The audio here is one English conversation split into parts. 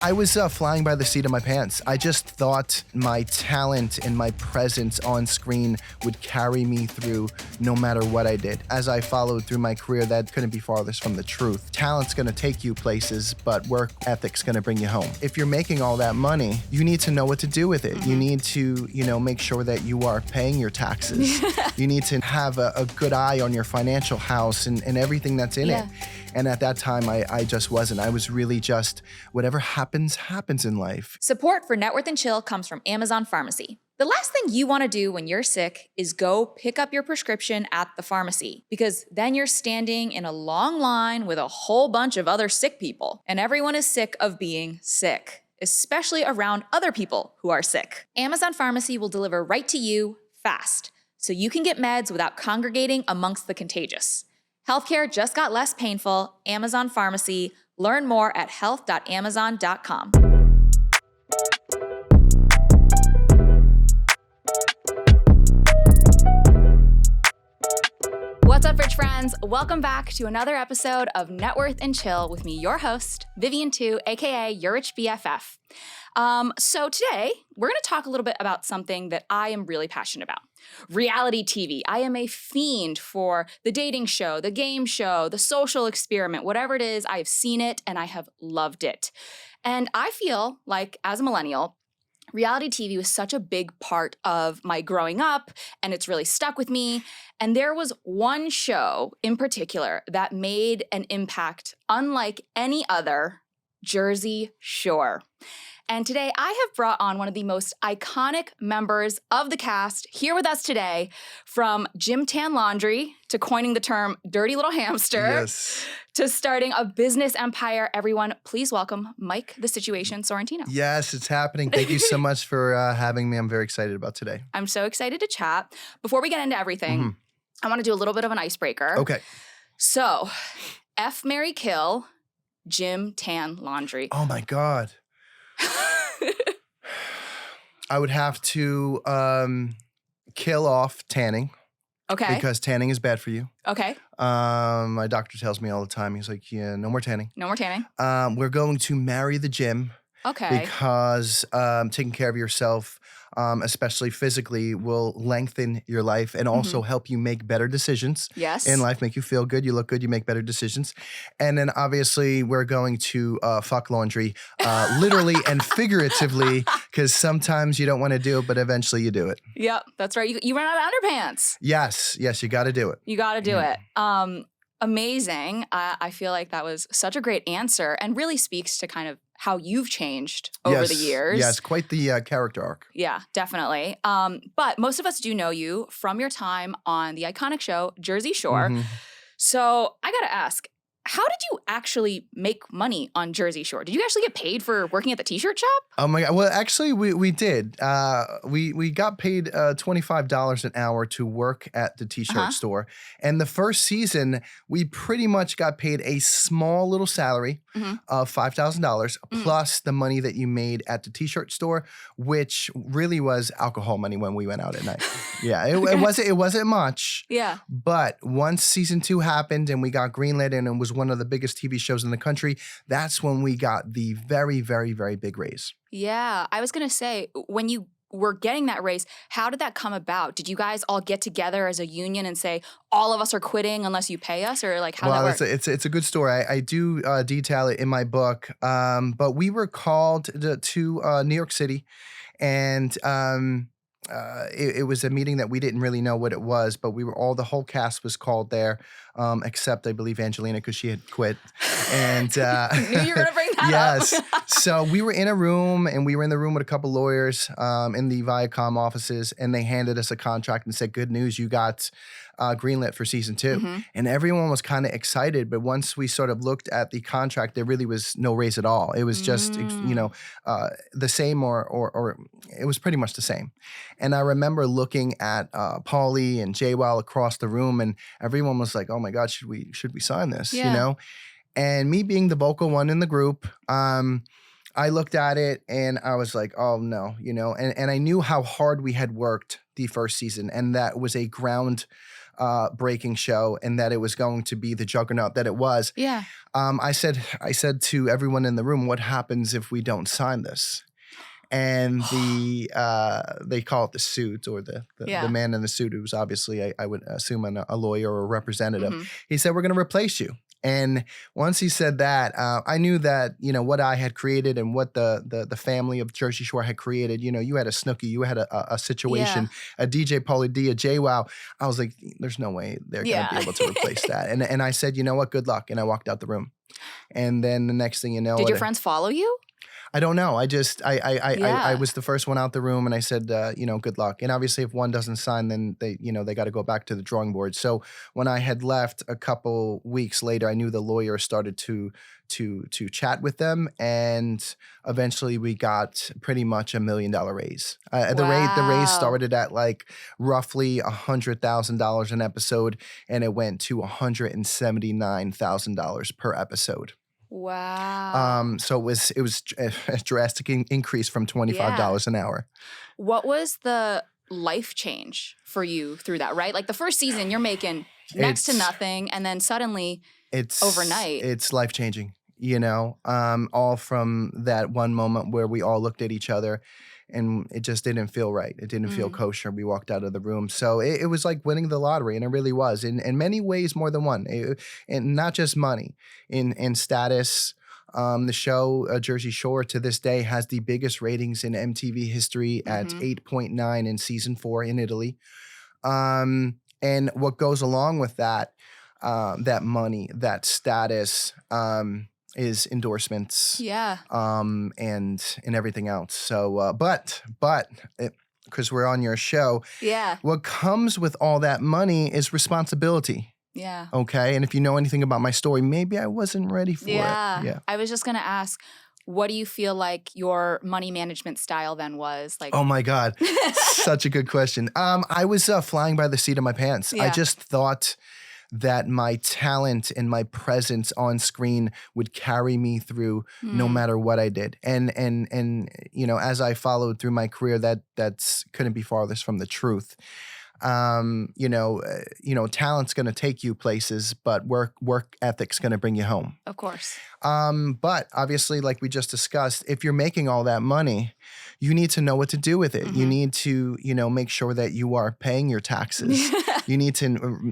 I was flying by the seat of my pants. I just thought my talent and my presence on screen would carry me through no matter what I did. As I followed through my career, that couldn't be farthest from the truth. Talent's gonna take you places, but work ethic's gonna bring you home. If you're making all that money, you need to know what to do with it. You need to, make sure that you are paying your taxes. You need to have a good eye on your financial house and everything that's in it. And at that time, I just wasn't. I was really just, whatever happens in life. Support for Networth and Chill comes from Amazon Pharmacy. The last thing you want to do when you're sick is go pick up your prescription at the pharmacy, because then you're standing in a long line with a whole bunch of other sick people, and everyone is sick of being sick, especially around other people who are sick. Amazon Pharmacy will deliver right to you fast, so you can get meds without congregating amongst the contagious. Healthcare just got less painful. Amazon Pharmacy. Learn more at health.amazon.com. What's up, rich friends? Welcome back to another episode of Networth and Chill with me, your host, Vivian 2, aka Your Rich BFF. So today, we're going to talk a little bit about something that I am really passionate about. Reality TV. I am a fiend for the dating show, the game show, the social experiment, whatever it is, I have seen it and I have loved it. And I feel like, as a millennial, reality TV was such a big part of my growing up, and it's really stuck with me. And there was one show in particular that made an impact unlike any other: Jersey Shore. And today I have brought on one of the most iconic members of the cast here with us today, from gym tan laundry to coining the term dirty little hamster, to starting a business empire. Everyone, please welcome Mike the Situation Sorrentino. Yes, it's happening. Thank you so much for having me. I'm very excited about today. I'm so excited to chat. Before we get into everything, I want to do a little bit of an icebreaker. Okay. So, F, marry, kill, gym tan laundry. Oh my God. I would have to kill off tanning. Okay. Because tanning is bad for you. Okay. My doctor tells me all the time. He's like, yeah, no more tanning. No more tanning. We're going to marry the gym. Okay. Because taking care of yourself, especially physically, will lengthen your life and also help you make better decisions in life, make you feel good, you look good, you make better decisions. And then obviously we're going to fuck laundry, literally and figuratively, because sometimes you don't want to do it, but eventually you do it. Yep, that's right. You run out of underpants. Yes, you got to do it. You got to do it. Amazing. I feel like that was such a great answer and really speaks to kind of how you've changed over the years. Yes, quite the character arc. Yeah, definitely. But most of us do know you from your time on the iconic show Jersey Shore. So I got to ask, how did you actually make money on Jersey Shore? Did you actually get paid for working at the t-shirt shop? Oh my God. Well, actually, we did. We got paid $25 an hour to work at the t-shirt store. And the first season, we pretty much got paid a small little salary of $5,000 plus the money that you made at the t-shirt store, which really was alcohol money when we went out at night. Yeah, it wasn't much. Yeah. But once season 2 happened and we got greenlit and it was one of the biggest TV shows in the country, that's when we got the very, very, very big raise. Yeah, I was going to say, when you were getting that raise, how did that come about? Did you guys all get together as a union and say, all of us are quitting unless you pay us? Or like, how did that work? It's a good story. I do detail it in my book. But we were called to New York City, and it was a meeting that we didn't really know what it was, but the whole cast was called there, except I believe Angelina, because she had quit. And knew you were gonna bring that up. So we were in a room, and we were in the room with a couple lawyers in the Viacom offices, and they handed us a contract and said, "Good news, you got greenlit for season 2." And everyone was kind of excited, but once we sort of looked at the contract, there really was no raise at all. It was just the same, or it was pretty much the same. And I remember looking at Paulie and Jaywell across the room, and everyone was like, "Oh my God, should we sign this?" Yeah. You know. And me being the vocal one in the group, I looked at it and I was like, "Oh no," and I knew how hard we had worked the first season, and that was a ground breaking show and that it was going to be the juggernaut that it was. Yeah. I said to everyone in the room, what happens if we don't sign this? And they call it the suit, or the man in the suit, who was obviously, I would assume, a lawyer or a representative. Mm-hmm. He said, we're going to replace you. And once he said that, I knew that, what I had created and what the family of Jersey Shore had created. You had a Snooki, you had a situation, a DJ Pauly D, a JWoww. I was like, there's no way they're going to be able to replace that. And I said, you know what, good luck. And I walked out the room. And then the next thing you know. Did your friends follow you? I don't know. I was the first one out the room, and I said, good luck. And obviously, if one doesn't sign, then they got to go back to the drawing board. So when I had left a couple weeks later, I knew the lawyer started to chat with them, and eventually we got pretty much $1 million raise. The raise started at like roughly $100,000 an episode, and it went to $179,000 per episode. Wow. So it was a drastic increase from $25 an hour. What was the life change for you through that, right? Like the first season, you're making next to nothing, and then suddenly it's overnight. It's life-changing, all from that one moment where we all looked at each other and it just didn't feel right. It didn't feel kosher. We walked out of the room. So it was like winning the lottery, and it really was in many ways, more than one. And not just money, in status. The show Jersey Shore to this day has the biggest ratings in MTV history at 8.9 in season 4 in Italy. And what goes along with that, that money, that status, is endorsements, and everything else. So, but because we're on your show, what comes with all that money is responsibility. Yeah. Okay. And if you know anything about my story, maybe I wasn't ready for it. Yeah. I was just gonna ask, what do you feel like your money management style then was? Like, oh my God, such a good question. I was flying by the seat of my pants. I just thought that my talent and my presence on screen would carry me through no matter what I did. And as I followed through my career, that's couldn't be farthest from the truth. Talent's going to take you places, but work ethic's going to bring you home. Of course. But obviously, like we just discussed, if you're making all that money, you need to know what to do with it. You need to, make sure that you are paying your taxes. You need to,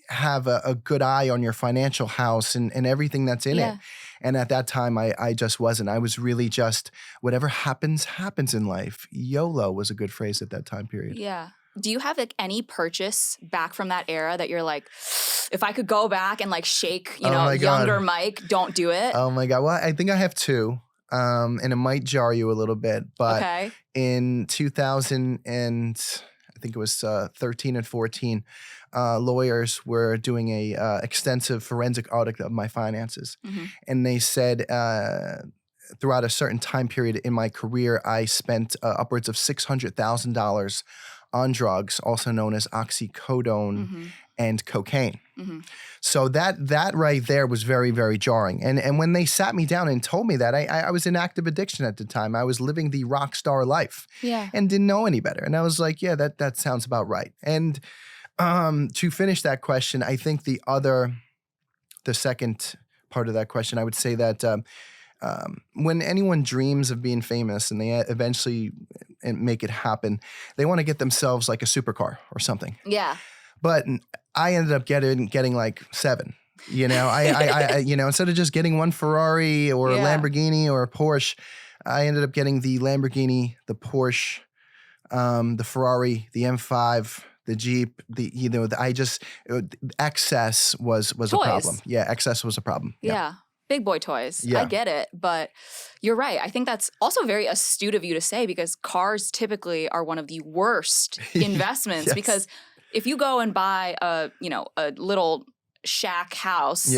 have a good eye on your financial house and everything that's in it. And at that time, I just wasn't. I was really just, whatever happens, happens in life. YOLO was a good phrase at that time period. Yeah. Do you have like any purchase back from that era that you're like, if I could go back and like shake, younger Mike, don't do it? Oh my God. Well, I think I have two. And it might jar you a little bit, but in 2000 and I think it was 13 and 14, lawyers were doing a extensive forensic audit of my finances. And they said, throughout a certain time period in my career, I spent upwards of $600,000 on drugs, also known as oxycodone and cocaine. So that right there was very, very jarring. And when they sat me down and told me that, I was in active addiction at the time. I was living the rock star life and didn't know any better. And I was like, yeah, that sounds about right. And to finish that question, I think the second part of that question, I would say that when anyone dreams of being famous and they eventually make it happen, they want to get themselves like a supercar or something. Yeah. But I ended up getting like 7. I instead of just getting one Ferrari or a Lamborghini or a Porsche, I ended up getting the Lamborghini, the Porsche, the Ferrari, the M5, the Jeep, excess was a problem. Yeah, excess was a problem. Yeah. Big boy toys. I get it. But you're right. I think that's also very astute of you to say, because cars typically are one of the worst investments because if you go and buy a little shack house,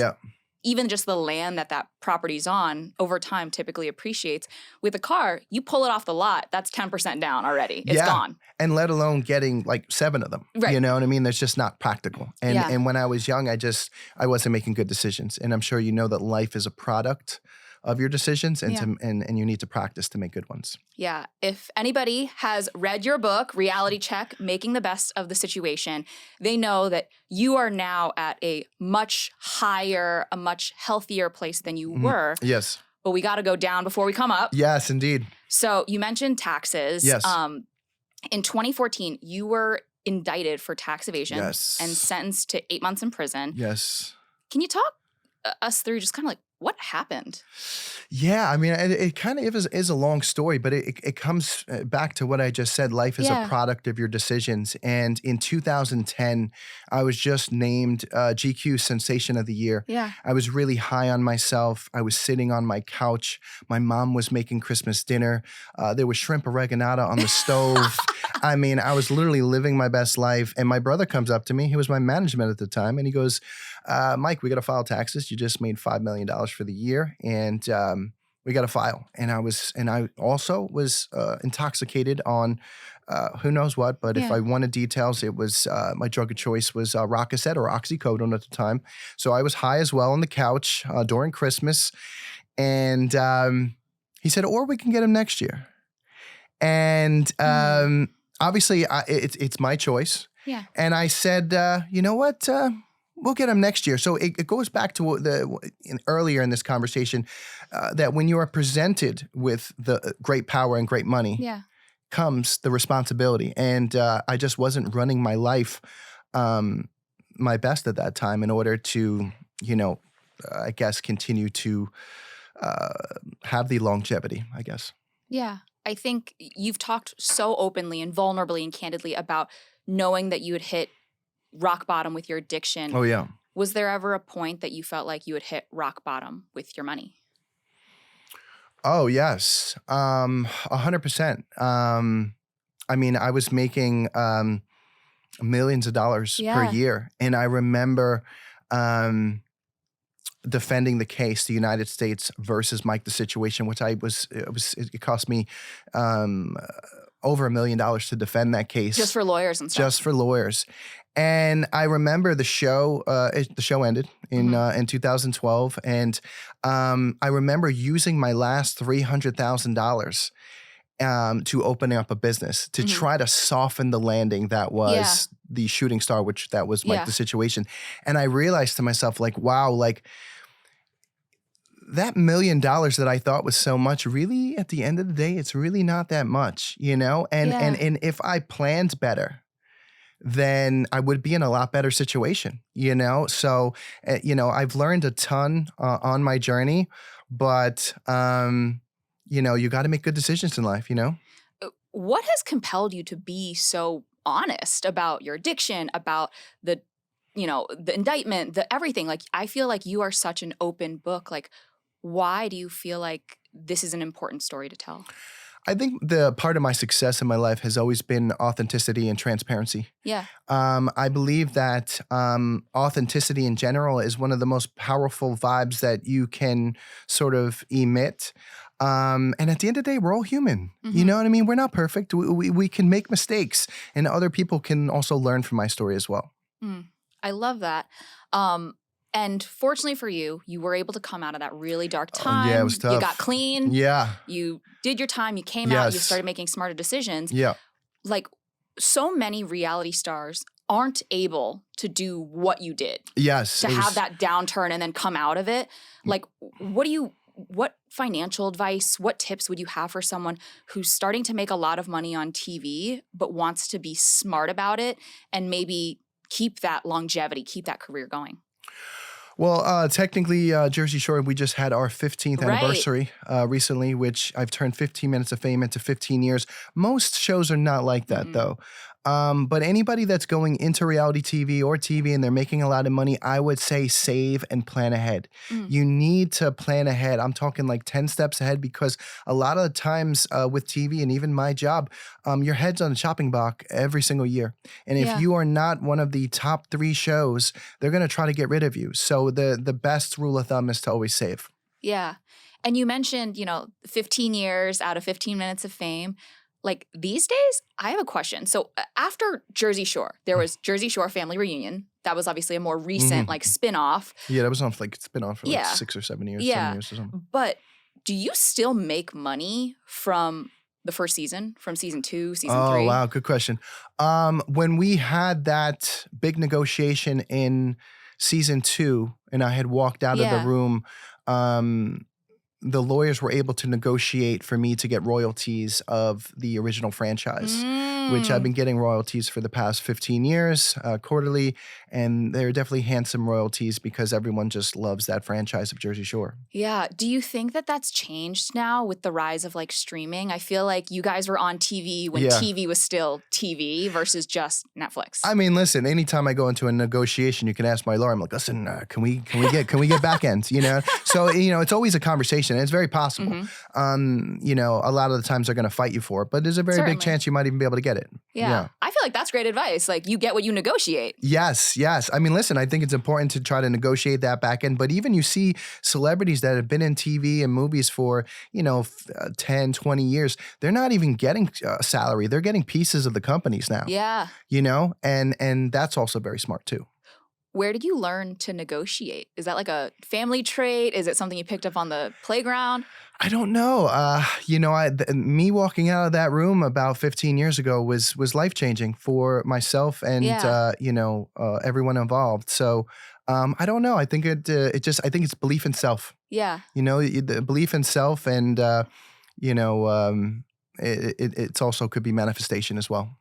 even just the land that property's on over time typically appreciates. With a car, you pull it off the lot, that's 10% down already. It's gone. And let alone getting like 7 of them. Right. You know what I mean? That's just not practical. And when I was young, I wasn't making good decisions. And I'm sure you know that life is a product of your decisions, and Yeah. and you need to practice to make good ones. Yeah. If anybody has read your book, Reality Check, Making the Best of the Situation, they know that you are now at a much higher, a much healthier place than you were. Yes. But we got to go down before we come up. Yes, indeed. So you mentioned taxes. Yes. In 2014, you were indicted for tax evasion and Yes. sentenced to 8 months in prison. Yes. Can you talk us through just kind of like what happened? Yeah, I mean, it kind of is a long story, but it comes back to what I just said. Life is a product of your decisions. And in 2010, I was just named GQ Sensation of the Year. Yeah. I was really high on myself. I was sitting on my couch. My mom was making Christmas dinner. There was shrimp oreganata on the stove. I mean, I was literally living my best life. And my brother comes up to me. He was my management at the time. And he goes, Mike, we got to file taxes. You just made $5 million for the year. And we got to file. And I also was intoxicated on who knows what. But if I wanted details, it was my drug of choice was Rococet or oxycodone at the time. So I was high as well on the couch during Christmas. And he said, or we can get him next year. And obviously, it's my choice. Yeah. And I said, you know what? We'll get him next year. So it goes back to earlier in this conversation that when you are presented with the great power and great money, comes the responsibility. And I just wasn't running my life my best at that time in order to, I guess, continue to have the longevity, I guess. Yeah. I think you've talked so openly and vulnerably and candidly about knowing that you had hit rock bottom with your addiction. Oh, yeah. Was there ever a point that you felt like you had hit rock bottom with your money? Oh, yes. 100%. I mean, I was making millions of dollars per year. And I remember defending the case, the United States versus Mike the Situation, which it cost me over $1 million to defend that case. Just for lawyers and stuff. Just for lawyers. And I remember the show ended in 2012. And I remember using my last $300,000 to open up a business to try to soften the landing that was the shooting star, which that was Mike the Situation. And I realized to myself, like, wow, like that $1 million that I thought was so much, really, at the end of the day, it's really not that much, And if I planned better, then I would be in a lot better situation, So, I've learned a ton on my journey, but, you got to make good decisions in life, What has compelled you to be so honest about your addiction, about the indictment, the everything? Like, I feel like you are such an open book. Like, why do you feel like this is an important story to tell? I think the part of my success in my life has always been authenticity and transparency. Yeah. I believe that authenticity in general is one of the most powerful vibes that you can sort of emit. And at the end of the day, we're all human. You know what I mean? We're not perfect. We can make mistakes, and other people can also learn from my story as well. I love that. And fortunately for you, you were able to come out of that really dark time. Yeah, it was tough. You got clean. Yeah. You did your time. You came out. You started making smarter decisions. Yeah. Like, so many reality stars aren't able to do what you did. Yes. To have that downturn and then come out of it. Like, what financial advice, what tips would you have for someone who's starting to make a lot of money on TV, but wants to be smart about it and maybe keep that longevity, keep that career going? Well, technically, Jersey Shore, we just had our 15th anniversary recently, which I've turned 15 Minutes of Fame into 15 years. Most shows are not like that, though. But anybody that's going into reality TV or TV and they're making a lot of money, I would say save and plan ahead. You need to plan ahead. I'm talking like 10 steps ahead, because a lot of the times with TV and even my job, your head's on the chopping block every single year. And if you are not one of the top 3 shows, they're going to try to get rid of you. So the best rule of thumb is to always save. Yeah. And you mentioned, 15 years out of 15 Minutes of Fame. Like, these days, I have a question. So after Jersey Shore, there was Jersey Shore Family Reunion. That was obviously a more recent, like, spin-off. Yeah, that was on like spin-off for like 6 or 7 years. 7 years or something. But Do you still make money from the first season, from season 2, season 3? Oh, wow. Good question. When we had that big negotiation in season 2 and I had walked out of the room, the lawyers were able to negotiate for me to get royalties of the original franchise, which I've been getting royalties for the past 15 years, quarterly. And they're definitely handsome royalties because everyone just loves that franchise of Jersey Shore. Yeah. Do you think that that's changed now with the rise of like streaming? I feel like you guys were on TV when TV was still TV versus just Netflix. I mean, listen, anytime I go into a negotiation, you can ask my lawyer, I'm like, listen, can we get back ends, you know? So, you know, it's always a conversation and it's very possible. You know, a lot of the times they're going to fight you for it, but there's a very big chance you might even be able to get it. Yeah. I feel like that's great advice. Like you get what you negotiate. Yes. I mean, listen, I think it's important to try to negotiate that back end, but even you see celebrities that have been in TV and movies for, you know, 10, 20 years, they're not even getting a salary. They're getting pieces of the companies now. Yeah. You know, and that's also very smart too. Where did you learn to negotiate? Is that like a family trait? Is it something you picked up on the playground? I don't know. You know, me walking out of that room about 15 years ago was life-changing for myself and, you know, everyone involved. So I don't know. I think I think it's belief in self. Yeah. You know, the belief in self and, you know, it's also could be manifestation as well.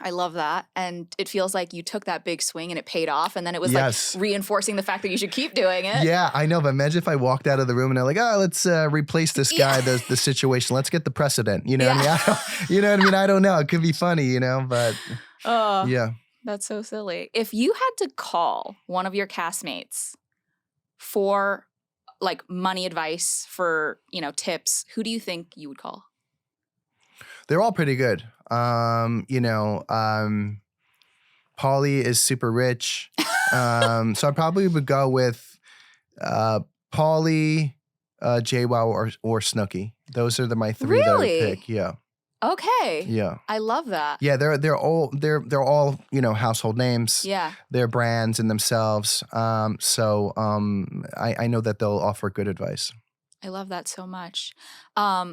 I love that. And it feels like you took that big swing and it paid off. And then it was like reinforcing the fact that you should keep doing it. Yeah, I know. But imagine if I walked out of the room and they're like, oh, let's replace this guy, the situation. Let's get the precedent. You know what I mean? You know what I mean? I don't know. It could be funny, you know, but yeah. That's so silly. If you had to call one of your castmates for like money advice, for, you know, tips, who do you think you would call? They're all pretty good. You know, Paulie is super rich. So I probably would go with Paulie, JWoww, or Snooki. Those are my three that I would pick. Yeah. Okay. Yeah. I love that. Yeah, they're all you know, household names. Yeah. They're brands in themselves. So I know that they'll offer good advice. I love that so much.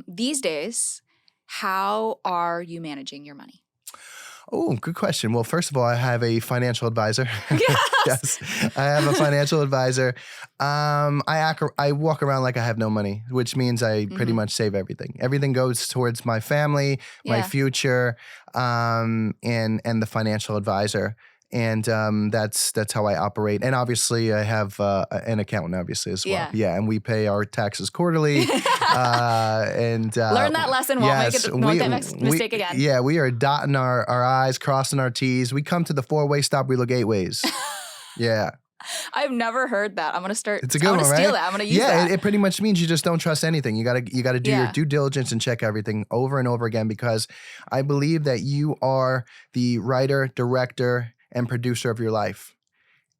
These days, how are you managing your money? Oh, good question. Well, first of all, I have a financial advisor. Yes, I have a financial advisor. I walk around like I have no money, which means I pretty much save everything. Everything goes towards my family, my future, and the financial advisor. And that's how I operate. And obviously, I have an accountant, obviously, as well. Yeah, and we pay our taxes quarterly. And learn that lesson. Won't make that mistake again. Yeah, we are dotting our I's, crossing our T's. We come to the 4-way stop, we look 8 ways. Yeah. I've never heard that. I'm gonna start. It's a good one, right? I'm gonna steal that. I'm gonna use that. Yeah, it pretty much means you just don't trust anything. You gotta do your due diligence and check everything over and over again, because I believe that you are the writer, director, and producer of your life.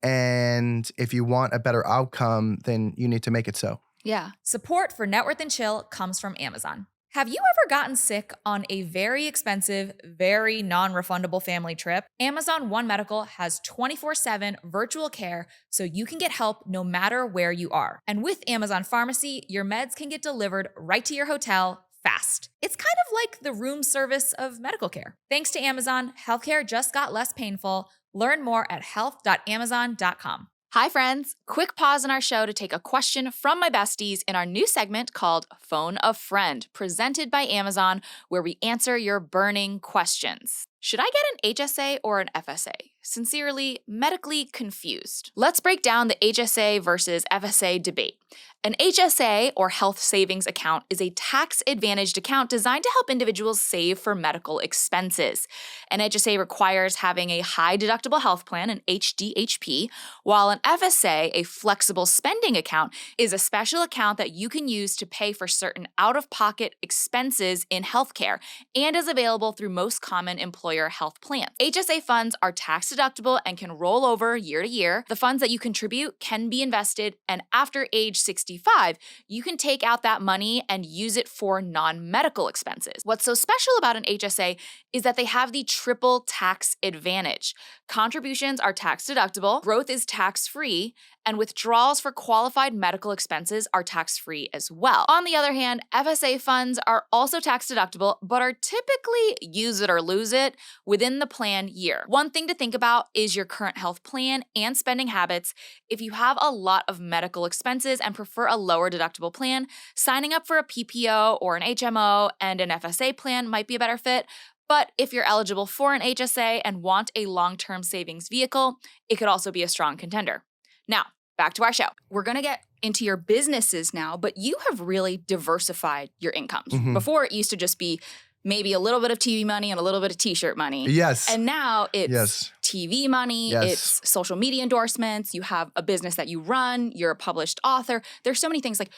And if you want a better outcome, then you need to make it so. Yeah. Support for Networth and Chill comes from Amazon. Have you ever gotten sick on a very expensive, very non-refundable family trip? Amazon One Medical has 24/7 virtual care so you can get help no matter where you are. And with Amazon Pharmacy, your meds can get delivered right to your hotel fast. It's kind of like the room service of medical care. Thanks to Amazon, healthcare just got less painful. Learn more at health.amazon.com. Hi, friends. Quick pause in our show to take a question from my besties in our new segment called Phone a Friend, presented by Amazon, where we answer your burning questions. Should I get an HSA or an FSA? Sincerely, medically confused. Let's break down the HSA versus FSA debate. An HSA, or health savings account, is a tax-advantaged account designed to help individuals save for medical expenses. An HSA requires having a high-deductible health plan, an HDHP, while an FSA, a flexible spending account, is a special account that you can use to pay for certain out-of-pocket expenses in healthcare and is available through most common employer health plans. HSA funds are tax-deductible and can roll over year to year. The funds that you contribute can be invested, and after age 65, you can take out that money and use it for non-medical expenses. What's so special about an HSA is that they have the triple tax advantage. Contributions are tax deductible, growth is tax-free, and withdrawals for qualified medical expenses are tax-free as well. On the other hand, FSA funds are also tax deductible, but are typically use it or lose it within the plan year. One thing to think about is your current health plan and spending habits. If you have a lot of medical expenses and prefer a lower deductible plan, signing up for a PPO or an HMO and an FSA plan might be a better fit. But if you're eligible for an HSA and want a long-term savings vehicle, it could also be a strong contender. Now, back to our show. We're going to get into your businesses now, but you have really diversified your incomes. Before, it used to just be maybe a little bit of TV money and a little bit of t-shirt money. Yes. And now it's TV money, it's social media endorsements, you have a business that you run, you're a published author. There's so many things. Like,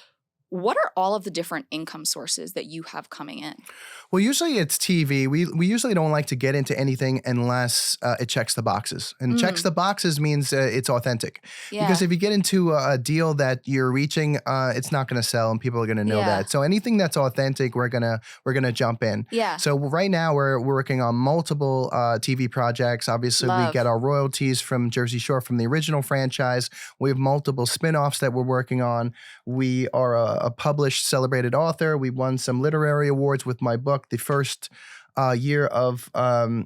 what are all of the different income sources that you have coming in? Well, usually it's TV. We usually don't like to get into anything unless it checks the boxes. And checks the boxes means it's authentic. Yeah. Because if you get into a deal that you're reaching, it's not going to sell, and people are going to know that. So anything that's authentic, we're gonna jump in. Yeah. So right now we're working on multiple TV projects. Obviously, we get our royalties from Jersey Shore from the original franchise. We have multiple spinoffs that we're working on. We are a published, celebrated author. We won some literary awards with my book. The first year of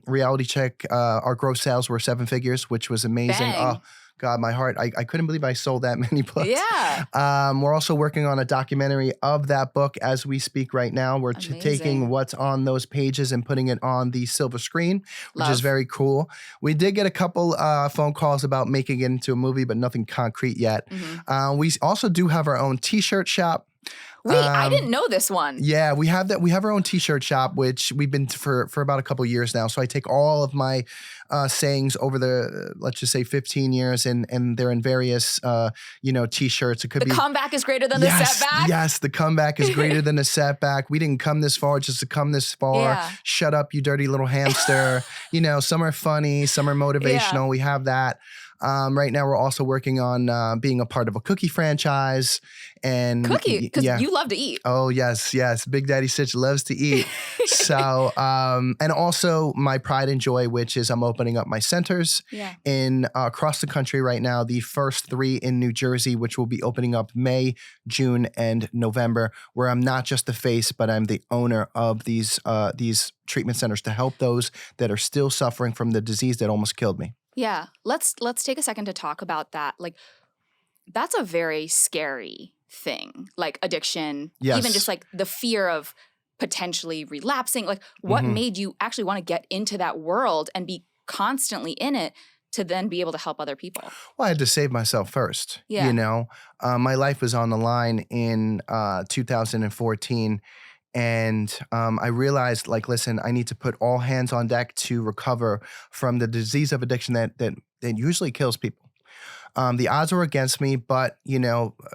Reality Check, our gross sales were 7 figures, which was amazing. Bang. Oh, God, my heart. I couldn't believe I sold that many books. Yeah. We're also working on a documentary of that book as we speak right now. We're taking what's on those pages and putting it on the silver screen, which is very cool. We did get a couple phone calls about making it into a movie, but nothing concrete yet. We also do have our own t-shirt shop. Wait, I didn't know this one. Yeah, we have that. We have our own t-shirt shop, which we've been for about a couple of years now. So I take all of my sayings over the, let's just say 15 years, and they're in various, t-shirts. It could be the comeback is greater than the setback. Yes, the comeback is greater than the setback. We didn't come this far just to come this far. Yeah. Shut up, you dirty little hamster. Some are funny, some are motivational. Yeah. We have that. Right now, we're also working on being a part of a cookie franchise. And cookie, because you love to eat. Oh, yes. Big Daddy Stitch loves to eat. So, and also my pride and joy, which is I'm opening up my centers in across the country right now. The first 3 in New Jersey, which will be opening up May, June, and November, where I'm not just the face, but I'm the owner of these treatment centers to help those that are still suffering from the disease that almost killed me. Yeah. Let's take a second to talk about that. Like, that's a very scary thing, like addiction, even just like the fear of potentially relapsing. Like, what made you actually want to get into that world and be constantly in it to then be able to help other people? Well, I had to save myself first. Yeah. My life was on the line in 2014. And I realized, listen, I need to put all hands on deck to recover from the disease of addiction that usually kills people. The odds were against me, but,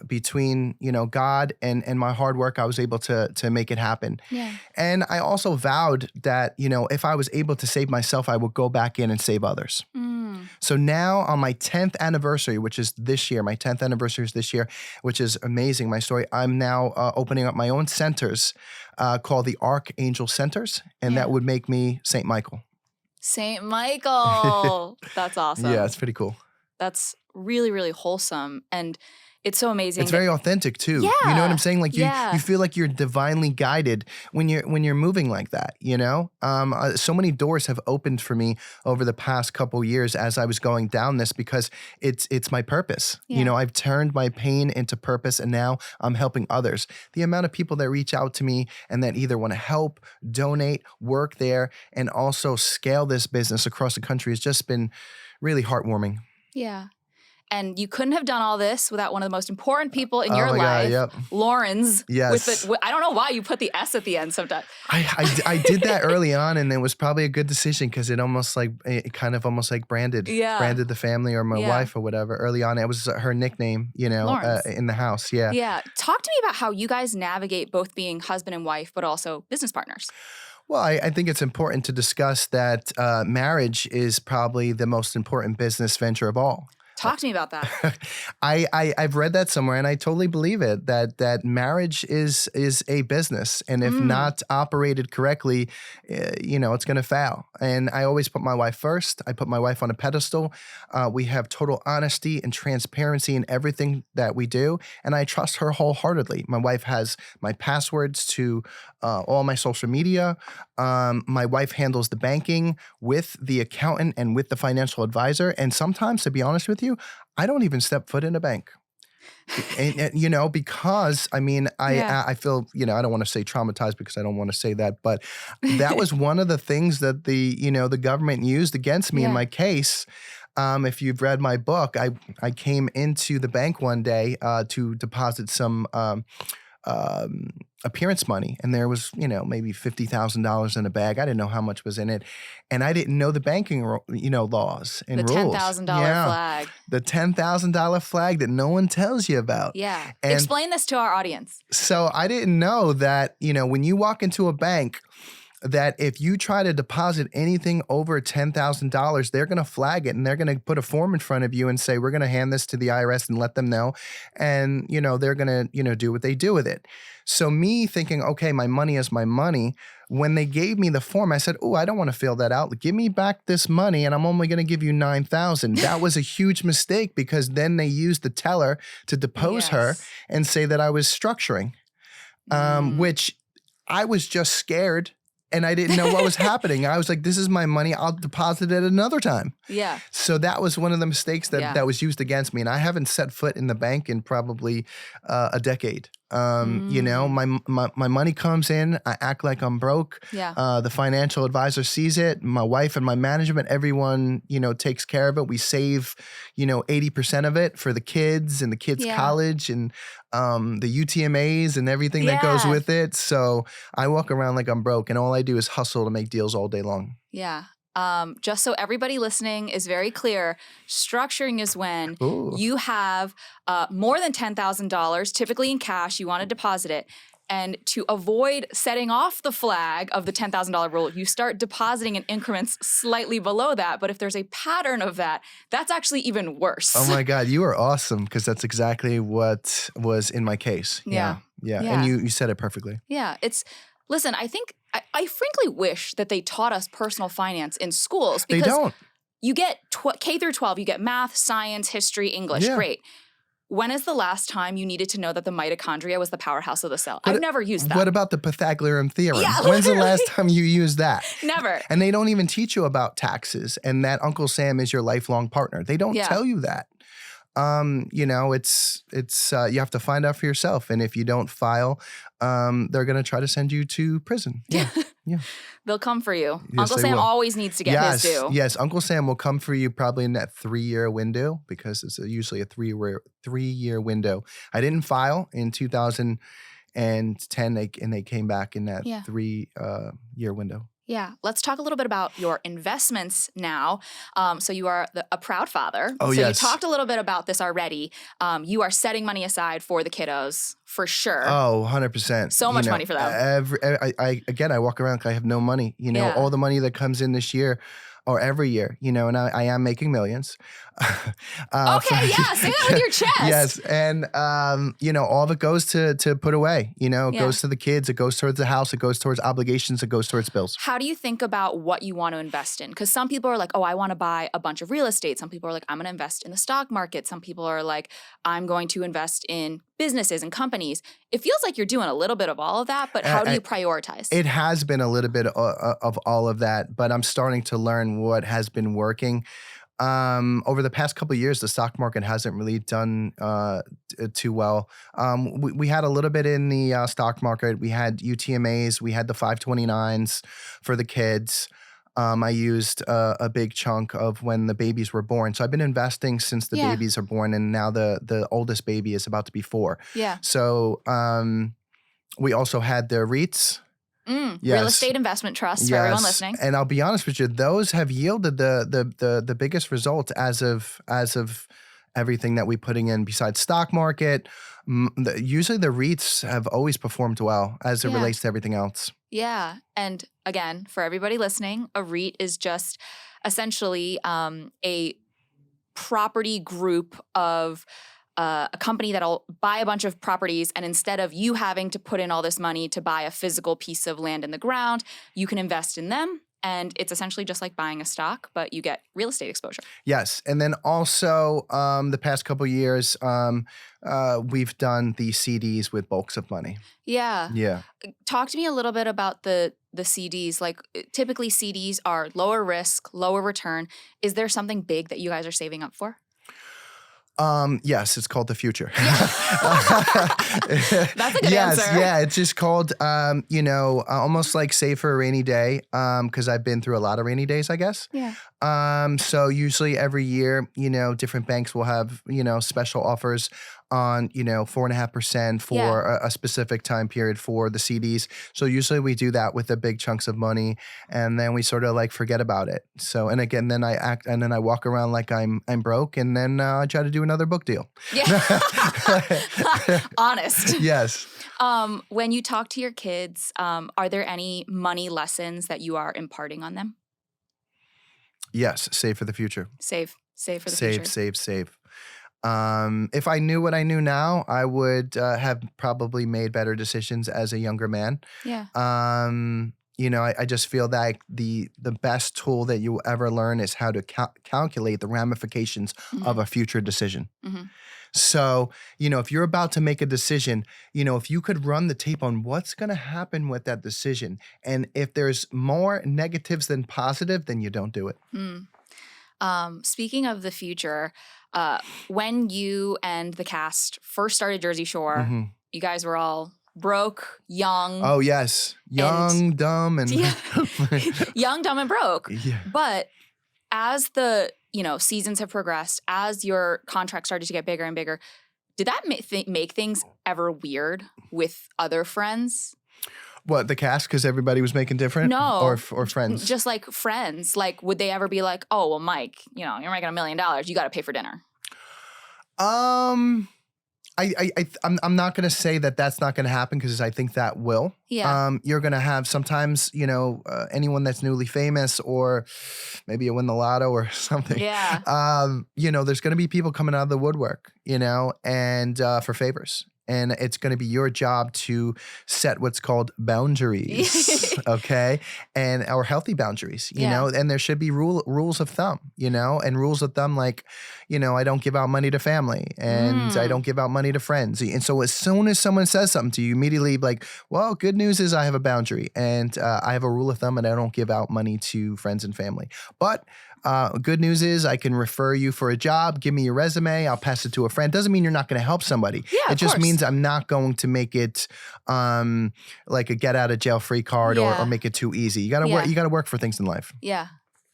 between, God and my hard work, I was able to make it happen. Yeah. And I also vowed that, if I was able to save myself, I would go back in and save others. So now on my 10th anniversary, which is this year, my 10th anniversary is this year, which is amazing, my story, I'm now opening up my own centers called the Archangel Centers, and that would make me St. Michael. St. Michael. That's awesome. Yeah, it's pretty cool. That's really, really wholesome. And it's so amazing. It's very authentic too. Yeah. You know what I'm saying? Like you feel like you're divinely guided when you're moving like that, So many doors have opened for me over the past couple years as I was going down this because it's my purpose. Yeah. I've turned my pain into purpose and now I'm helping others. The amount of people that reach out to me and that either want to help, donate, work there, and also scale this business across the country has just been really heartwarming. Yeah. And you couldn't have done all this without one of the most important people in your life, God, Lauren's. Yes. I don't know why you put the S at the end sometimes. I did that early on, and it was probably a good decision because it kind of almost branded the family or my wife or whatever early on. It was her nickname, in the house. Yeah. Yeah. Talk to me about how you guys navigate both being husband and wife, but also business partners. Well, I think it's important to discuss that marriage is probably the most important business venture of all. Talk to me about that. I've read that somewhere, and I totally believe it. That marriage is a business, and if not operated correctly, it's going to fail. And I always put my wife first. I put my wife on a pedestal. We have total honesty and transparency in everything that we do, and I trust her wholeheartedly. My wife has my passwords to all my social media. My wife handles the banking with the accountant and with the financial advisor. And sometimes, to be honest with you, I don't even step foot in a bank. And because I feel, I don't want to say traumatized because I don't want to say that, but that was one of the things that the government used against me in my case. If you've read my book, I came into the bank one day to deposit some appearance money, and there was maybe $50,000 in a bag. I didn't know how much was in it, and I didn't know the banking laws and the rules. $10,000 flag. The $10,000 flag that no one tells you about. Yeah, And explain this to our audience. so I didn't know that when you walk into a bank, that if you try to deposit anything over $10,000, they're going to flag it, and they're going to put a form in front of you and say, we're going to hand this to the IRS and let them know. And, they're going to, do what they do with it. So me thinking, okay, my money is my money. When they gave me the form, I said, oh, I don't want to fill that out. Give me back this money, and I'm only going to give you $9,000. That was a huge mistake, because then they used the teller to depose her and say that I was structuring, which I was just scared. And I didn't know what was happening. I was like, this is my money. I'll deposit it another time. Yeah. So that was one of the mistakes that was used against me. And I haven't set foot in the bank in probably a decade. My money comes in. I act like I'm broke. Yeah. The financial advisor sees it. My wife and my management, everyone, takes care of it. We save, 80% of it for the kids and the kids' college and the UTMAs and everything that goes with it. So I walk around like I'm broke, and all I do is hustle to make deals all day long. Yeah. Just so everybody listening is very clear, structuring is when you have more than $10,000, typically in cash, you want to deposit it. And to avoid setting off the flag of the $10,000 rule, you start depositing in increments slightly below that. But if there's a pattern of that, that's actually even worse. Oh my God, you are awesome, because that's exactly what was in my case. Yeah. And you said it perfectly. Yeah. Listen, I think I frankly wish that they taught us personal finance in schools, because they don't. You get K through 12, you get math, science, history, English. Yeah. Great. When is the last time you needed to know that the mitochondria was the powerhouse of the cell? I've never used that. What about the Pythagorean theorem? Yeah, when's the last time you used that? Never. And they don't even teach you about taxes, and that Uncle Sam is your lifelong partner. They don't tell you that. It's you have to find out for yourself. And if you don't file, they're going to try to send you to prison. Yeah. Yeah. They'll come for you. Yes, Uncle Sam always needs to get his due. Yes. Uncle Sam will come for you probably in that 3-year window, because it's usually a 3-year window. I didn't file in 2010, and they came back in that 3-year window. Yeah. Let's talk a little bit about your investments now. So you are a proud father. Oh, so yes. You talked a little bit about this already. You are setting money aside for the kiddos, for sure. Oh, 100%. So much money for them. I walk around like I have no money. All the money that comes in this year, or every year, and I am making millions. Say that with your chest. Yes, and all of it goes to put away. It goes to the kids, it goes towards the house, it goes towards obligations, it goes towards bills. How do you think about what you want to invest in? Because some people are like, oh, I want to buy a bunch of real estate. Some people are like, I'm going to invest in the stock market. Some people are like, I'm going to invest in businesses and companies. It feels like you're doing a little bit of all of that, but how do you prioritize? It has been a little bit of all of that, but I'm starting to learn what has been working. Over the past couple of years, the stock market hasn't really done too well. We had a little bit in the stock market. We had UTMAs. We had the 529s for the kids. I used a big chunk of when the babies were born. So I've been investing since the babies are born, and now the oldest baby is about to be 4. Yeah. So we also had the REITs. Yes. Real estate investment trusts for everyone listening. And I'll be honest with you, those have yielded the biggest results as of everything that we're putting in besides stock market. Usually the REITs have always performed well as it relates to everything else. Yeah. And again, for everybody listening, a REIT is just essentially a property group of a company that'll buy a bunch of properties, and instead of you having to put in all this money to buy a physical piece of land in the ground, you can invest in them. And it's essentially just like buying a stock, but you get real estate exposure. Yes. And then also the past couple of years, we've done the CDs with bulks of money. Yeah. Yeah. Talk to me a little bit about the CDs. Like typically CDs are lower risk, lower return. Is there something big that you guys are saving up for? Yes, it's called the future. Yeah. That's a good answer. Yeah, it's just called, almost like save for a rainy day, because I've been through a lot of rainy days, I guess. Yeah. So usually every year, different banks will have, special offers on, 4.5% for a specific time period for the CDs. So usually we do that with the big chunks of money, and then we sort of like forget about it. So, and again, then I walk around like I'm broke, and then I try to do another book deal. Yeah. Honest. Yes. When you talk to your kids, are there any money lessons that you are imparting on them? Yes. Save for the future. Save for the future. Save. If I knew what I knew now, I would have probably made better decisions as a younger man. Yeah. I just feel that the best tool that you will ever learn is how to calculate the ramifications of a future decision. Mm-hmm. So, if you're about to make a decision, if you could run the tape on what's going to happen with that decision, and if there's more negatives than positive, then you don't do it. Speaking of the future, when you and the cast first started Jersey Shore, you guys were all broke, young. Oh, yes. Young, dumb, and... Yeah. Young, dumb, and broke. Yeah. But as the, seasons have progressed, as your contract started to get bigger and bigger, did that make things ever weird with other friends? What, the cast? Because everybody was making different? No. Or friends? Just like friends. Like, would they ever be like, oh, well, Mike, you're making $1 million. You got to pay for dinner. I'm not going to say that that's not going to happen, because I think that will. Yeah. You're going to have sometimes, anyone that's newly famous, or maybe you win the lotto or something. Yeah. There's going to be people coming out of the woodwork, and for favors. And it's going to be your job to set what's called boundaries, okay? Or healthy boundaries, you know? And there should be rules of thumb, and rules of thumb like, I don't give out money to family, and I don't give out money to friends. And so as soon as someone says something to you, immediately like, well, good news is I have a boundary, and I have a rule of thumb, and I don't give out money to friends and family. But good news is I can refer you for a job. Give me your resume. I'll pass it to a friend. Doesn't mean you're not going to help somebody. Yeah, it just means I'm not going to make it like a get out of jail free card or make it too easy. You got to work. You got to work for things in life. Yeah.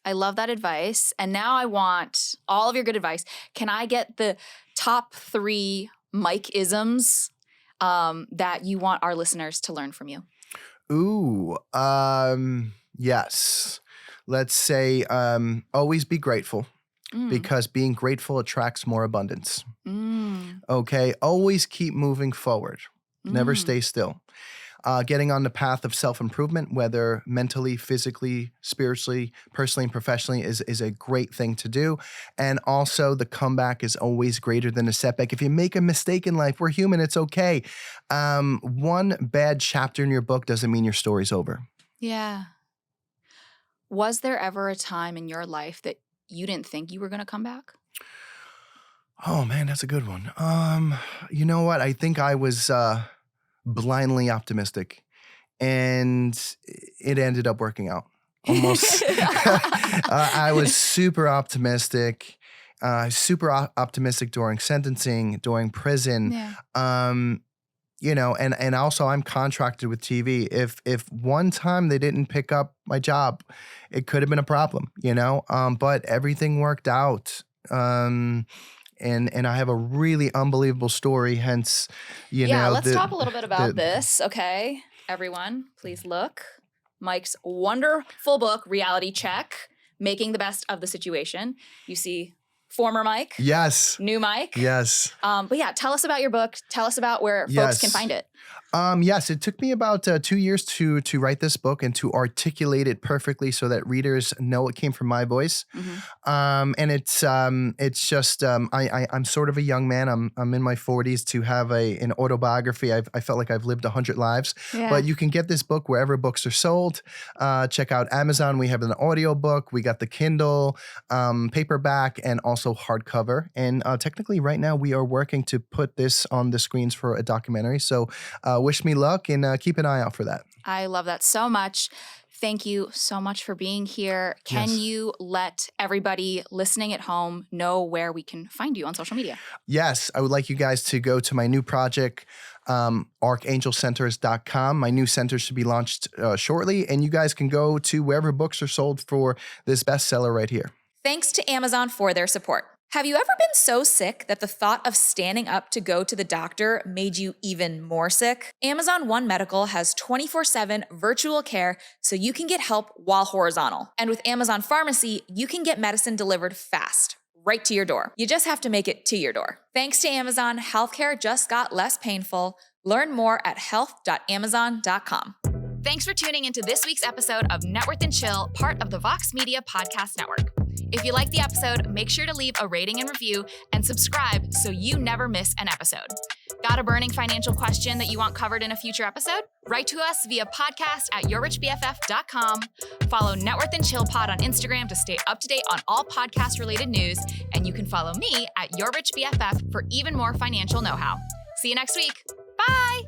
I love that advice. And now I want all of your good advice. Can I get the top 3 Mike-isms that you want our listeners to learn from you? Ooh, yes. Let's say always be grateful, because being grateful attracts more abundance. Okay. Always keep moving forward. Never stay still. Getting on the path of self-improvement, whether mentally, physically, spiritually, personally, and professionally, is a great thing to do. And also the comeback is always greater than a setback. If you make a mistake in life, we're human. It's okay. One bad chapter in your book doesn't mean your story's over. Yeah. Was there ever a time in your life that you didn't think you were going to come back? Oh, man, that's a good one. You know what? I think I was blindly optimistic, and it ended up working out. Almost. I was super optimistic, optimistic during sentencing, during prison. Yeah. And also I'm contracted with TV. If one time they didn't pick up my job, it could have been a problem, but everything worked out. And I have a really unbelievable story, hence, let's talk a little bit about this. Okay, everyone, please look. Mike's wonderful book, Reality Check, Making the Best of the Situation. You see former Mike. Yes. New Mike. Yes. But yeah, tell us about your book. Tell us about where folks can find it. Yes, it took me about 2 years to write this book and to articulate it perfectly so that readers know it came from my voice. And it's just I'm sort of a young man. I'm in my 40s. To have an autobiography, I felt like I've lived 100 lives. Yeah. But you can get this book wherever books are sold. Check out Amazon. We have an audio book. We got the Kindle, paperback, and also hardcover. And technically, right now we are working to put this on the screens for a documentary. So wish me luck and keep an eye out for that. I love that so much. Thank you so much for being here. Can Yes. you let everybody listening at home know where we can find you on social media? Yes, I would like you guys to go to my new project, archangelcenters.com. My new center should be launched shortly, and you guys can go to wherever books are sold for this bestseller right here. Thanks to Amazon for their support. Have you ever been so sick that the thought of standing up to go to the doctor made you even more sick? Amazon One Medical has 24/7 virtual care so you can get help while horizontal. And with Amazon Pharmacy, you can get medicine delivered fast, right to your door. You just have to make it to your door. Thanks to Amazon, healthcare just got less painful. Learn more at health.amazon.com. Thanks for tuning into this week's episode of Networth and Chill, part of the Vox Media Podcast Network. If you liked the episode, make sure to leave a rating and review and subscribe so you never miss an episode. Got a burning financial question that you want covered in a future episode? Write to us via podcast@yourrichbff.com. Follow Networth and Chill Pod on Instagram to stay up to date on all podcast-related news. And you can follow me at yourrichbff for even more financial know-how. See you next week. Bye!